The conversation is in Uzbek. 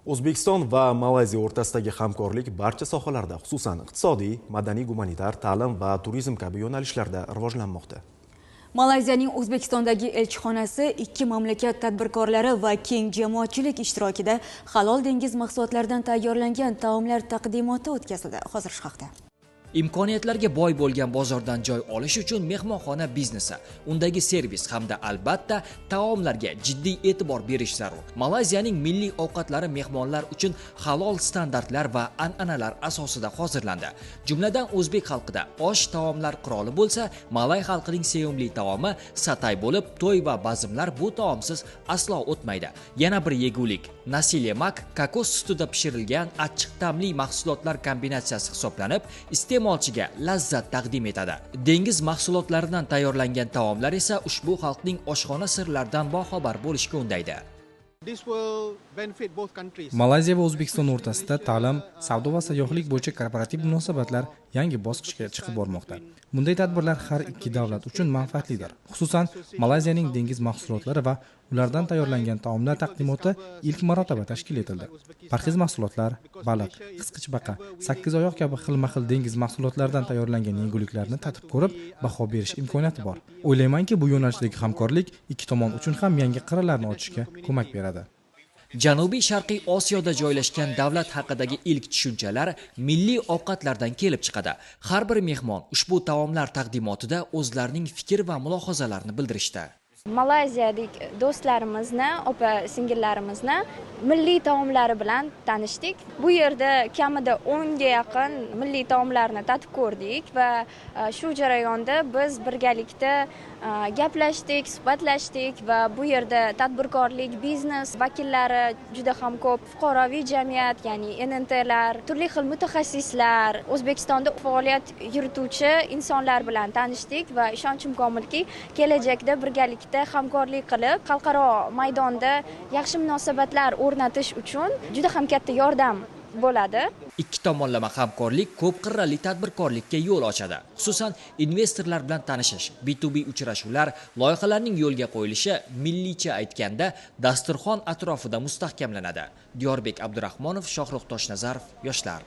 O'zbekiston va Malayziya o'rtasidagi hamkorlik barcha sohalarda, xususan iqtisodiy, madaniy-gumanitar, ta'lim va turizm kabi yo'nalishlarda rivojlanmoqda. Malayziyaning O'zbekistondagi elchixonasi ikki mamlakat tadbirkorlari va keng jamoatchilik ishtirokida halol dengiz mahsulotlaridan tayyorlangan taomlar taqdimoti o'tkazildi. Hozir shu haqda. Imkoniyatlarga boy bo'lgan bozordan joy olish uchun mehmonxona biznesi, undagi servis hamda albatta taomlarga jiddiy e'tibor berish zarur. Malayziyaning milliy ovqatlari mehmonlar uchun halol standartlar va an'analar asosida hozirlandi. Jumladan o'zbek xalqida osh taomlar qiroli bo'lsa, malay xalqining sevimli taomi satay bo'lib, to'y va bazmlar bu taomsiz aslo o'tmaydi. Yana bir yegulik nasi lemak kokos sutida pishirilgan achchiq ta'mli mahsulotlar kombinatsiyasi hisoblanib, iste'molchiga lazzat taqdim etadi. Dengiz mahsulotlaridan tayyorlangan taomlar esa ushbu xalqning oshxona sirlaridan boxabar bo'lishga undaydi. Malayziya va O'zbekiston o'rtasida ta'lim, savdo va sayyohlik bo'yicha korporativ munosabatlar yangi bosqichga chiqib bormoqda. Bunday tadbirlar har ikki davlat uchun manfaatlidir. Xususan, Malayziyaning dengiz mahsulotlari va ulardan tayyorlangan taomlar taqdimoti ilk marotaba tashkil etildi. Parhez mahsulotlar, baliq, qisqichbaqa, sakkizoyoq kabi xilma-xil dengiz mahsulotlaridan tayyorlangan yeguliklarni tatib ko'rib, baho berish imkoniyati bor. O'ylaymanki, bu yo'nalishdagi hamkorlik ikki tomon uchun ham yangi qirralarni ochishga ko'mak beradi. Janubiy Sharqiy Osiyoda joylashgan davlat haqidagi ilk tushunchalar milliy ovqatlardan kelib chiqadi. Har bir mehmon ushbu taomlar taqdimotida o'zlarining fikr va mulohazalarini bildirishdi. Malayziyalik do'stlarimizni, opa-singillarimizni milliy taomlari bilan tanishdik. Bu yerda kamida 10 ga yaqin milliy taomlarni tatib ko'rdik va shu jarayonda biz birgalikda gaplashdik, suhbatlashdik va bu yerda tadbirkorlik, biznes vakillari juda ham ko'p, fuqaroviy jamiyat, ya'ni NNTlar, turli xil mutaxassislar, O'zbekistonda faoliyat yurituvchi insonlar bilan tanishdik va ishonchim komilki, kelajakda birgalikda hamkorlik qilib, xalqaro maydonda yaxshi munosabatlar o'rnatish uchun juda ham katta yordam bo'ladi. Ikki tomonlama hamkorlik ko'p qirrali tadbirkorlikka yo'l ochadi. Xususan, investorlar bilan tanishish, B2B uchrashuvlar, loyihalarning yo'lga qo'yilishi milliycha aytganda dasturxon atrofida mustahkamlanadi. Diyorbek Abdurahmonov, Shohruh Toshnazarov, Yoshlar.